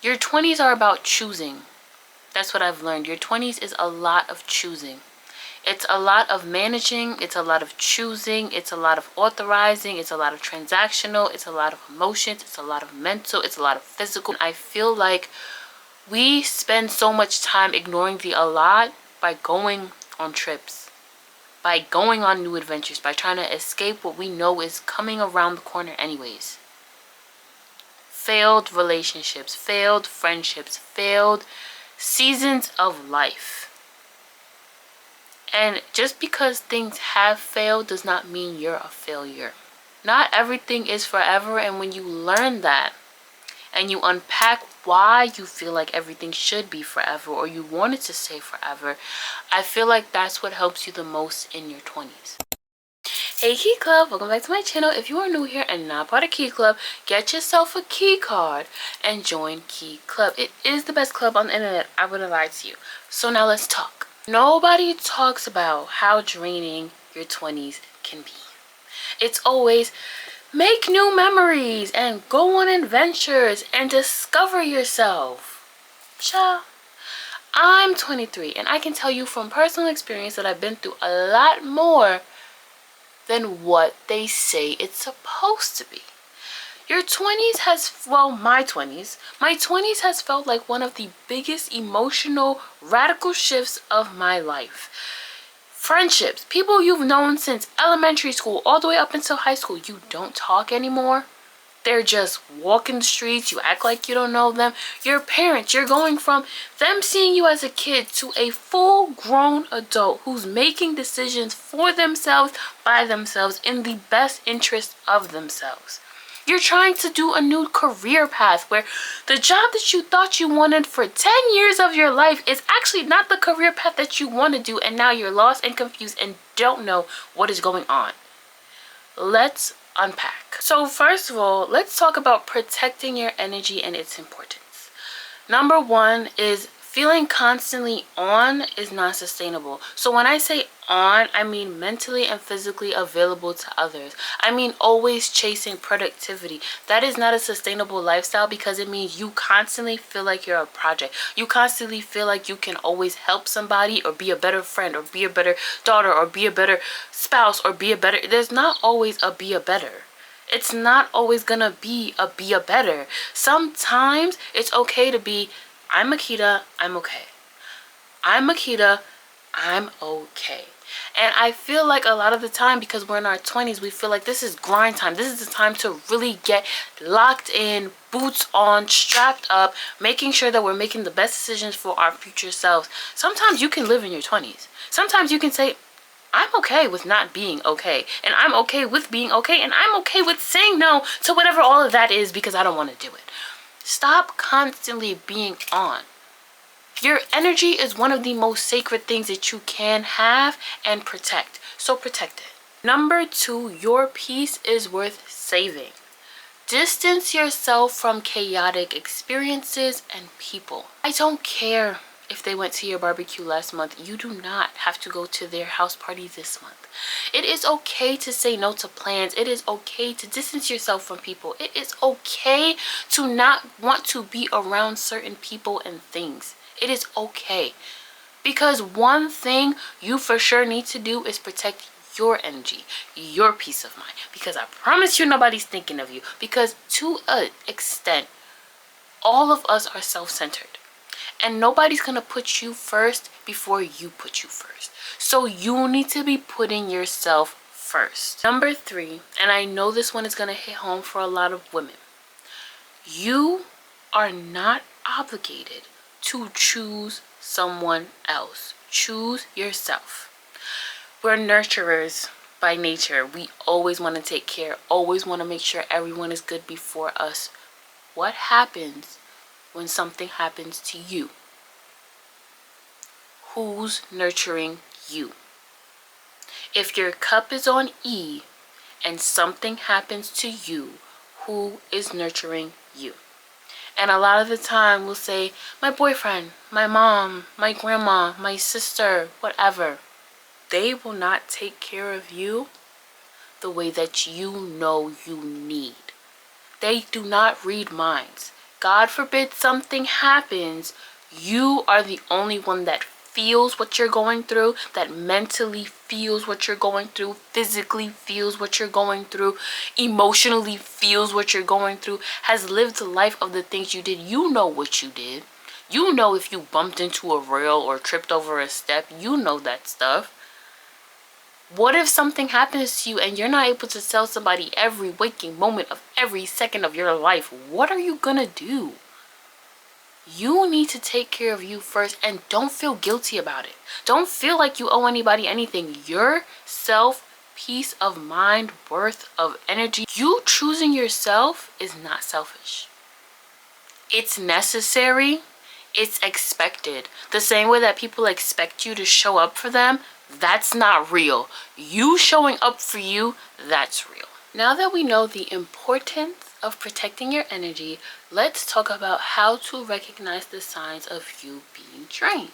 Your 20s are about choosing. That's what I've learned. Your 20s is a lot of choosing. It's a lot of managing. It's a lot of choosing. It's a lot of authorizing. It's a lot of transactional. It's a lot of emotions. It's a lot of mental. It's a lot of physical. I feel like we spend so much time ignoring the a lot by going on trips, by going on new adventures, by trying to escape what we know is coming around the corner anyways. Failed relationships, failed friendships, failed seasons of life. And just because things have failed does not mean you're a failure. Not everything is forever, and when you learn that and you unpack why you feel like everything should be forever or you want it to stay forever, I feel like that's what helps you the most in your 20s. Hey Key Club, welcome back to my channel. If you are new here and not part of Key Club, get yourself a key card and join Key Club. It is the best club on the internet, I wouldn't lie to you. So now let's talk. Nobody talks about how draining your 20s can be. It's always make new memories and go on adventures and discover yourself. Child, I'm 23 and I can tell you from personal experience that I've been through a lot more than what they say it's supposed to be. Your 20s has, well, my 20s has felt like one of the biggest emotional radical shifts of my life. Friendships, people you've known since elementary school all the way up until high school, you don't talk anymore. They're just walking the streets, you act like you don't know them. Your parents, you're going from them seeing you as a kid to a full-grown adult who's making decisions for themselves, by themselves, in the best interest of themselves. You're trying to do a new career path where the job that you thought you wanted for 10 years of your life is actually not the career path that you want to do, and now you're lost and confused and don't know what is going on. Let's unpack. So first of all, let's talk about protecting your energy and its importance. Number one is feeling constantly on is not sustainable. So when I say on, I mean mentally and physically available to others. I mean always chasing productivity. That is not a sustainable lifestyle because it means you constantly feel like you're a project. You constantly feel like you can always help somebody or be a better friend or be a better daughter or be a better spouse or be a better. There's not always a be a better. It's not always gonna be a better. Sometimes it's okay to be, I'm Makita, I'm okay. I'm Makita, I'm okay. And I feel like a lot of the time, because we're in our 20s, we feel like this is grind time. This is the time to really get locked in, boots on, strapped up, making sure that we're making the best decisions for our future selves. Sometimes you can live in your 20s. Sometimes you can say, I'm okay with not being okay. And I'm okay with being okay. And I'm okay with saying no to whatever all of that is because I don't want to do it. Stop constantly being on. Your energy is one of the most sacred things that you can have and protect. So protect it. Number two, your peace is worth saving. Distance yourself from chaotic experiences and people. I don't care if they went to your barbecue last month. You do not have to go to their house party this month. It is okay to say no to plans. It is okay to distance yourself from people. It is okay to not want to be around certain people and things. It is okay. Because one thing you for sure need to do is protect your energy, your peace of mind. Because I promise you nobody's thinking of you. Because to an extent, all of us are self-centered. And nobody's going to put you first before you put you first. So you need to be putting yourself first. Number three, and I know this one is going to hit home for a lot of women. You are not obligated to choose someone else. Choose yourself. We're nurturers by nature. We always want to take care, always want to make sure everyone is good before us. What happens when something happens to you? Who's nurturing you? If your cup is on E and something happens to you, who is nurturing you? And a lot of the time we'll say, my boyfriend, my mom, my grandma, my sister, whatever. They will not take care of you the way that you know you need. They do not read minds. God forbid something happens, you are the only one that feels what you're going through, that mentally feels what you're going through, physically feels what you're going through, emotionally feels what you're going through, has lived the life of the things you did. You know what you did. You know if you bumped into a rail or tripped over a step, you know that stuff. What if something happens to you and you're not able to tell somebody every waking moment of every second of your life? What are you gonna do? You need to take care of you first, and don't feel guilty about it. Don't feel like you owe anybody anything. Your self, peace of mind, worth of energy, you choosing yourself is not selfish. It's necessary. It's expected. The same way that people expect you to show up for them, that's not real. You showing up for you, that's real. Now that we know the importance of protecting your energy, let's talk about how to recognize the signs of you being drained.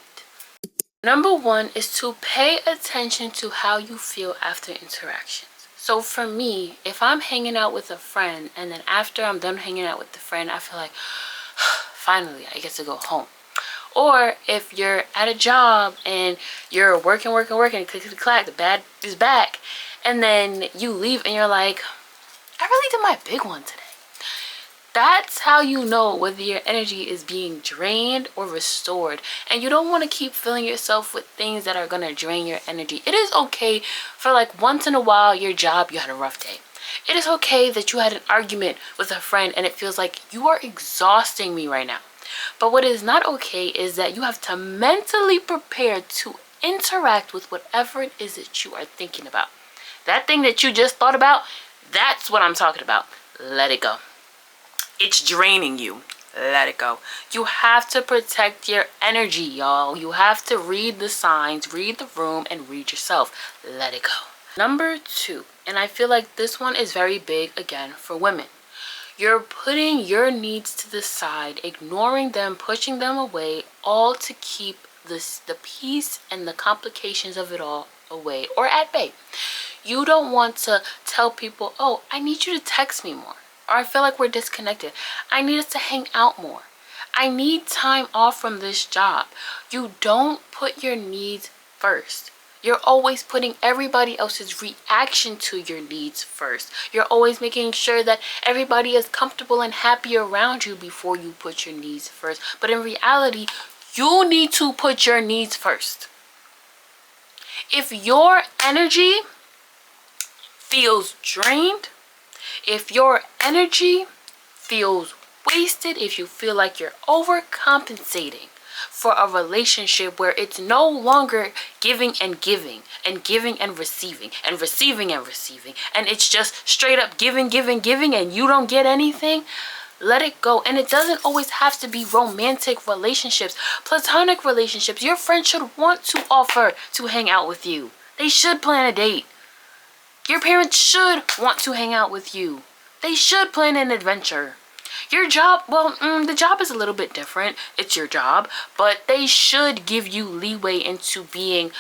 Number one is to pay attention to how you feel after interactions. So for me, if I'm hanging out with a friend and then after I'm done hanging out with the friend, I feel like, finally, I get to go home. Or if you're at a job and you're working, click, click, clack, the bad is back, and then you leave and you're like, I really did my big one today. That's how you know whether your energy is being drained or restored. And you don't want to keep filling yourself with things that are going to drain your energy. It is okay for like once in a while, your job, you had a rough day. It is okay that you had an argument with a friend and it feels like you are exhausting me right now. But what is not okay is that you have to mentally prepare to interact with whatever it is that you are thinking about. That thing that you just thought about, that's what I'm talking about. Let it go. It's draining you. Let it go. You have to protect your energy, y'all. You have to read the signs, read the room, and read yourself. Let it go. Number two, and I feel like this one is very big again for women. You're putting your needs to the side, ignoring them, pushing them away, all to keep the peace and the complications of it all away or at bay. You don't want to tell people, oh, I need you to text me more. Or I feel like we're disconnected. I need us to hang out more. I need time off from this job. You don't put your needs first. You're always putting everybody else's reaction to your needs first. You're always making sure that everybody is comfortable and happy around you before you put your needs first. But in reality, you need to put your needs first. If your energy feels drained, if your energy feels wasted, if you feel like you're overcompensating for a relationship where it's no longer giving and giving and giving and receiving and receiving and receiving, and it's just straight up giving and you don't get anything, let it go. And it doesn't always have to be romantic relationships. Platonic relationships, your friend should want to offer to hang out with you. They should plan a date. Your parents should want to hang out with you. They should plan an adventure. Your job, well, the job is a little bit different. It's your job, but they should give you leeway into being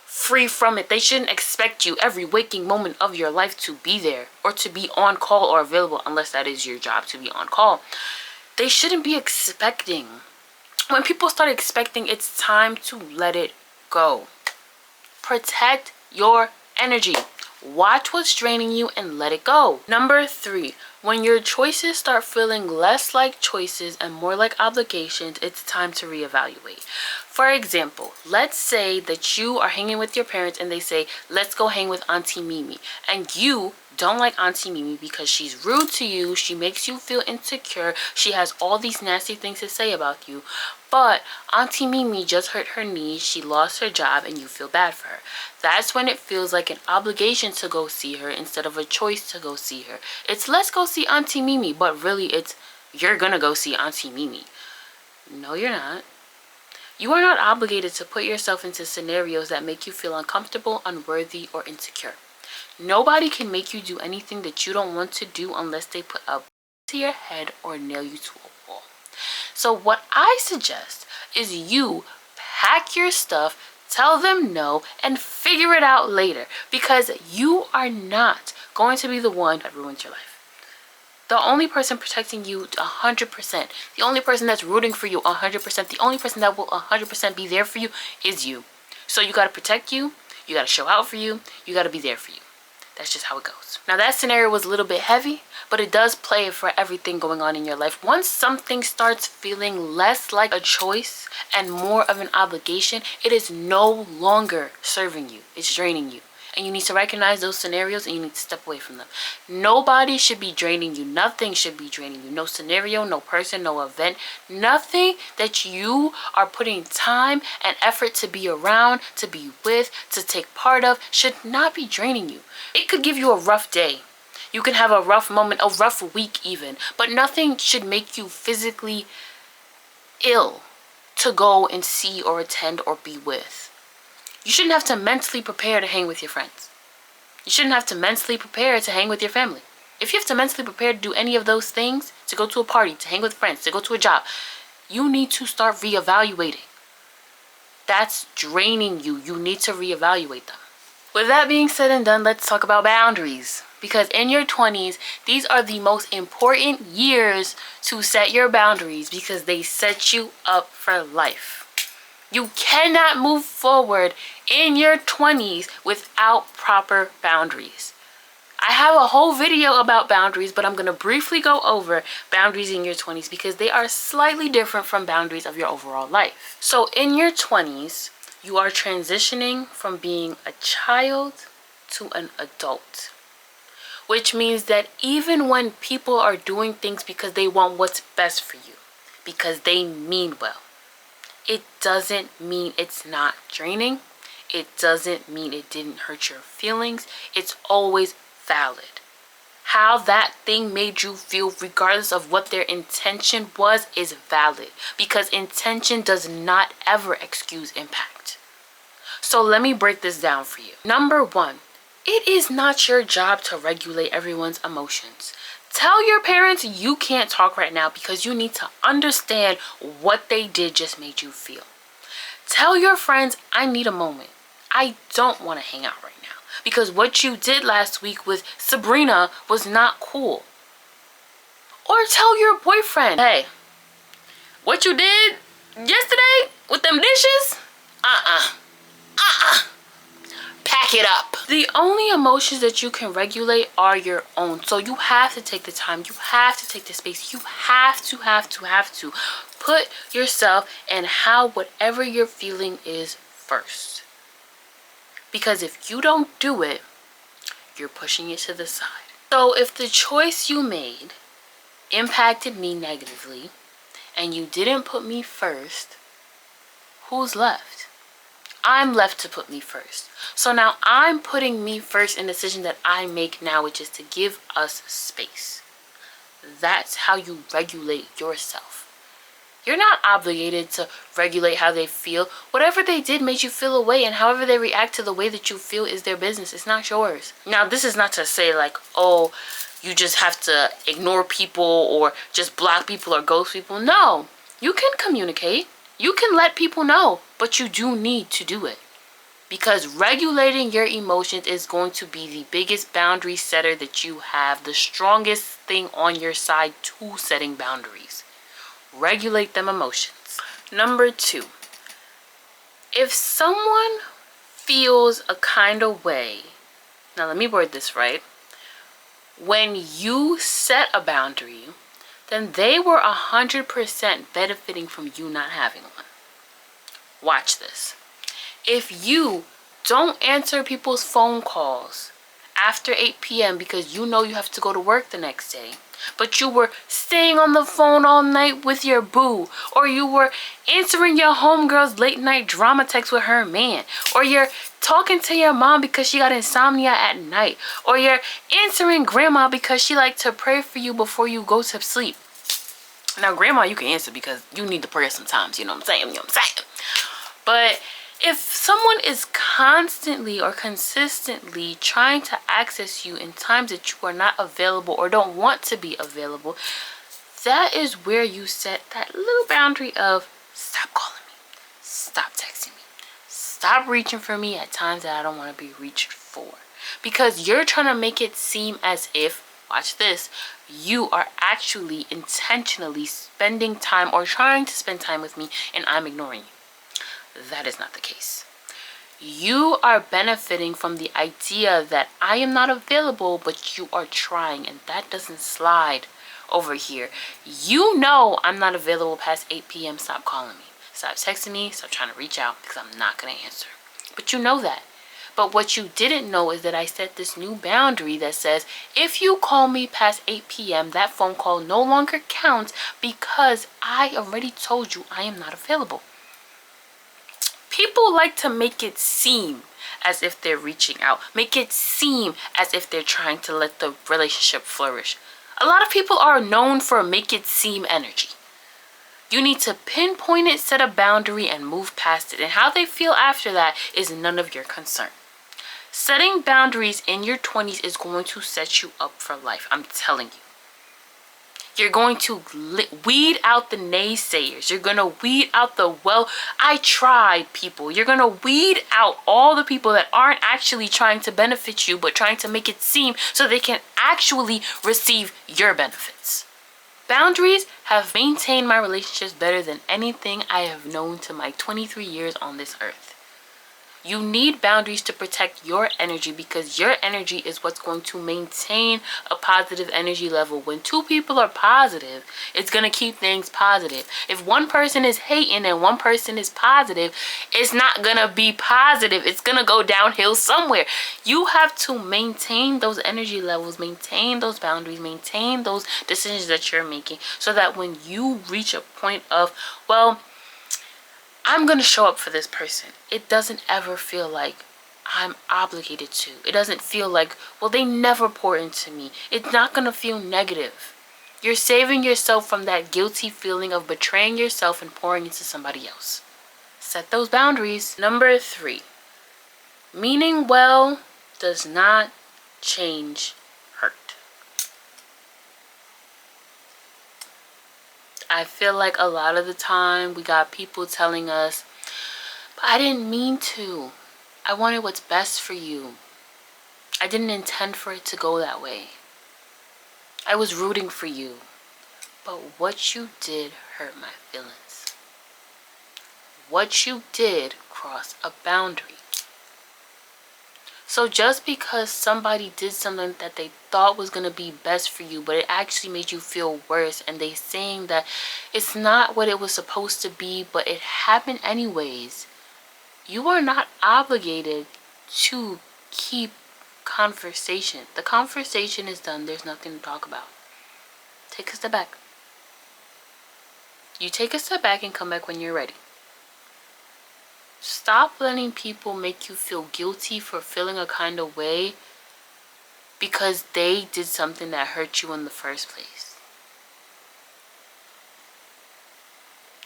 free from it. They shouldn't expect you every waking moment of your life to be there or to be on call or available, unless that is your job, to be on call. They shouldn't be expecting. When people start expecting, it's time to let it go. Protect your energy. Watch what's draining you and let it go. Number three, when your choices start feeling less like choices and more like obligations, it's time to reevaluate. For example, let's say that you are hanging with your parents and they say, let's go hang with Auntie Mimi. And you don't like Auntie Mimi because she's rude to you, she makes you feel insecure, she has all these nasty things to say about you. But Auntie Mimi just hurt her knee, she lost her job, and you feel bad for her. That's when it feels like an obligation to go see her instead of a choice to go see her. It's let's go see Auntie Mimi, but really it's you're gonna go see Auntie Mimi. No, you're not. You are not obligated to put yourself into scenarios that make you feel uncomfortable, unworthy, or insecure. Nobody can make you do anything that you don't want to do unless they put a to your head or nail you to a wall. So what I suggest is you pack your stuff, tell them no, and figure it out later, because you are not going to be the one that ruins your life. The only person protecting you 100%, the only person that's rooting for you 100%, the only person that will 100% be there for you is you. So you got to protect you, you got to show out for you, you got to be there for you. That's just how it goes. Now that scenario was a little bit heavy, but it does play for everything going on in your life. Once something starts feeling less like a choice and more of an obligation, it is no longer serving you. It's draining you. And you need to recognize those scenarios and you need to step away from them. Nobody should be draining you. Nothing should be draining you. No scenario, no person, no event. Nothing that you are putting time and effort to be around, to be with, to take part of should not be draining you. It could give you a rough day. You can have a rough moment, a rough week even. But nothing should make you physically ill to go and see or attend or be with. You shouldn't have to mentally prepare to hang with your friends. You shouldn't have to mentally prepare to hang with your family. If you have to mentally prepare to do any of those things, to go to a party, to hang with friends, to go to a job, you need to start reevaluating. That's draining you. You need to reevaluate them. With that being said and done, let's talk about boundaries. Because in your 20s, these are the most important years to set your boundaries because they set you up for life. You cannot move forward in your 20s without proper boundaries. I have a whole video about boundaries, but I'm going to briefly go over boundaries in your 20s because they are slightly different from boundaries of your overall life. So in your 20s, you are transitioning from being a child to an adult. Which means that even when people are doing things because they want what's best for you, because they mean well, it doesn't mean it's not draining. It doesn't mean it didn't hurt your feelings. It's always valid. How that thing made you feel, regardless of what their intention was, is valid. Because intention does not ever excuse impact. So let me break this down for you. Number one, it is not your job to regulate everyone's emotions. Tell your parents you can't talk right now because you need to understand what they did just made you feel. Tell your friends, I need a moment. I don't want to hang out right now because what you did last week with Sabrina was not cool. Or tell your boyfriend, hey, what you did yesterday with them dishes? Pack it up. The only emotions that you can regulate are your own. So you have to take the time. You have to take the space. You have to put yourself and how whatever you're feeling is first. Because if you don't do it, you're pushing it to the side. So if the choice you made impacted me negatively and you didn't put me first, who's left? I'm left to put me first. So now I'm putting me first in the decision that I make now, which is to give us space. That's how you regulate yourself. You're not obligated to regulate how they feel. Whatever they did made you feel a way, and however they react to the way that you feel is their business. It's not yours. Now, this is not to say like, oh, you just have to ignore people or just block people or ghost people. No, you can communicate. You can let people know, but you do need to do it. Because regulating your emotions is going to be the biggest boundary setter that you have, the strongest thing on your side to setting boundaries. Regulate them emotions. Number two, if someone feels a kind of way, now let me word this right, when you set a boundary, then they were 100% benefiting from you not having one. Watch this. If you don't answer people's phone calls after 8 p.m. because you know you have to go to work the next day, but you were staying on the phone all night with your boo, or you were answering your homegirl's late night drama text with her man, or you're talking to your mom because she got insomnia at night, or you're answering grandma because she liked to pray for you before you go to sleep. Now, grandma, you can answer because you need the prayer sometimes, you know what I'm saying? But if someone is constantly or consistently trying to access you in times that you are not available or don't want to be available, that is where you set that little boundary of stop calling me, stop texting me, stop reaching for me at times that I don't want to be reached for. Because you're trying to make it seem as if watch this, you are actually intentionally spending time or trying to spend time with me and I'm ignoring you. That is not the case. You are benefiting from the idea that I am not available, but you are trying, and that doesn't slide over here. You know I'm not available past 8 p.m. Stop calling me. Stop texting me. Stop trying to reach out because I'm not going to answer. But you know that. But what you didn't know is that I set this new boundary that says if you call me past 8 p.m., that phone call no longer counts because I already told you I am not available. People like to make it seem as if they're reaching out. Make it seem as if they're trying to let the relationship flourish. A lot of people are known for make it seem energy. You need to pinpoint it, set a boundary, and move past it. And how they feel after that is none of your concern. Setting boundaries in your 20s is going to set you up for life. I'm telling you. You're going to weed out the naysayers. You're going to weed out the, well, I tried people. You're going to weed out all the people that aren't actually trying to benefit you, but trying to make it seem so they can actually receive your benefits. Boundaries have maintained my relationships better than anything I have known to my 23 years on this earth. You need boundaries to protect your energy because your energy is what's going to maintain a positive energy level. When two people are positive, it's going to keep things positive. If one person is hating and one person is positive, it's not going to be positive. It's going to go downhill somewhere. You have to maintain those energy levels, maintain those boundaries, maintain those decisions that you're making so that when you reach a point of, well, I'm going to show up for this person, it doesn't ever feel like I'm obligated to. It doesn't feel like, well, they never pour into me. It's not going to feel negative. You're saving yourself from that guilty feeling of betraying yourself and pouring into somebody else. Set those boundaries. Number 3, meaning well does not change hurt. I feel like a lot of the time we got people telling us, but I didn't mean to. I wanted what's best for you. I didn't intend for it to go that way. I was rooting for you. But what you did hurt my feelings. What you did crossed a boundary. So just because somebody did something that they thought was going to be best for you, but it actually made you feel worse, and they saying that it's not what it was supposed to be, but it happened anyways, you are not obligated to keep conversation. The conversation is done. There's nothing to talk about. Take a step back. You take a step back and come back when you're ready. Stop letting people make you feel guilty for feeling a kind of way because they did something that hurt you in the first place.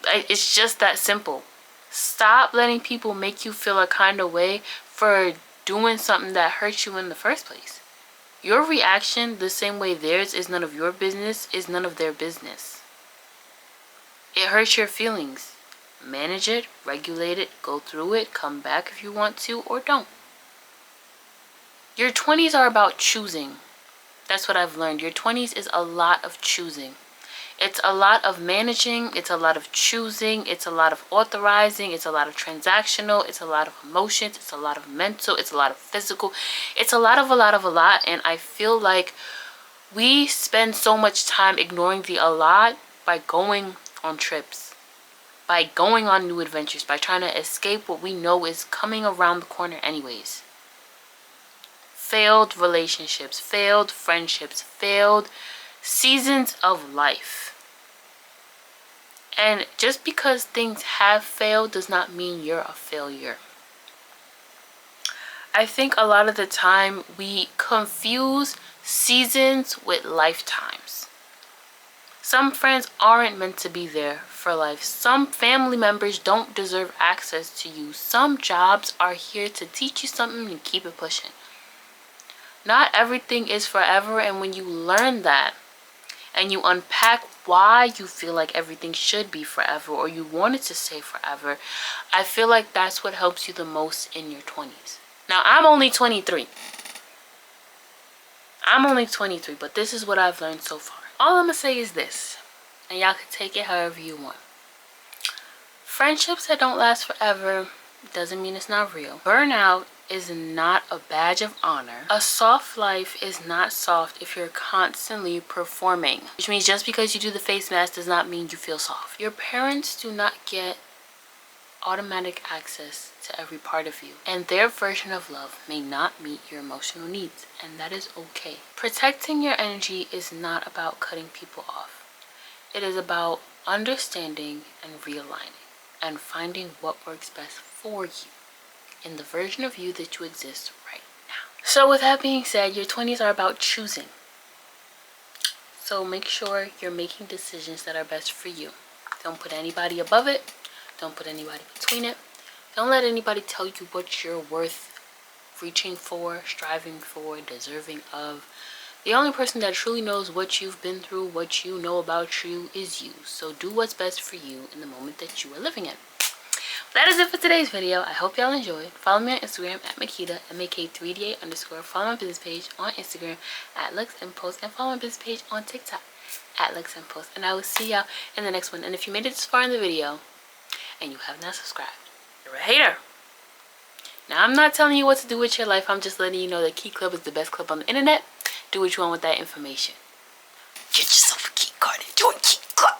It's just that simple. Stop letting people make you feel a kind of way for doing something that hurt you in the first place. Your reaction, the same way theirs is none of your business, is none of their business. It hurts your feelings. Manage it, regulate it, go through it, come back if you want to, or don't. Your 20s are about choosing. That's what I've learned. Your 20s is a lot of choosing. It's a lot of managing, it's a lot of choosing, it's a lot of authorizing, it's a lot of transactional, it's a lot of emotions, it's a lot of mental, it's a lot of physical. It's a lot, and I feel like we spend so much time ignoring the a lot by going on trips, by going on new adventures, by trying to escape what we know is coming around the corner anyways. Failed relationships, failed friendships, failed seasons of life. And just because things have failed does not mean you're a failure. I think a lot of the time we confuse seasons with lifetimes. Some friends aren't meant to be there for life. Some family members don't deserve access to you. Some jobs are here to teach you something and keep it pushing. Not everything is forever, and when you learn that and you unpack why you feel like everything should be forever or you want it to stay forever, I feel like that's what helps you the most in your 20s. Now, I'm only 23. I'm only 23, but this is what I've learned so far. All I'm gonna say is this, and y'all can take it however you want. Friendships that don't last forever doesn't mean it's not real. Burnout is not a badge of honor. A soft life is not soft if you're constantly performing, which means just because you do the face mask does not mean you feel soft. Your parents do not get automatic access to every part of you, and their version of love may not meet your emotional needs, and that is okay. Protecting your energy is not about cutting people off. It is about understanding and realigning and finding what works best for you in the version of you that you exist right now. So with that being said, your 20s are about choosing. So make sure you're making decisions that are best for you. Don't put anybody above it. Don't put anybody between it. Don't let anybody tell you what you're worth reaching for, striving for, deserving of. The only person that truly knows what you've been through, what you know about you, is you. So do what's best for you in the moment that you are living in. That is it for today's video. I hope y'all enjoyed. Follow me on Instagram at Makita, MAK3DA_. Follow my business page on Instagram at luxempulse, and follow my business page on TikTok at luxempulse. And I will see y'all in the next one. And if you made it this far in the video and you have not subscribed, you're a hater. Now, I'm not telling you what to do with your life. I'm just letting you know that Key Club is the best club on the internet. Do what you want with that information. Get yourself a key card and join Key Club.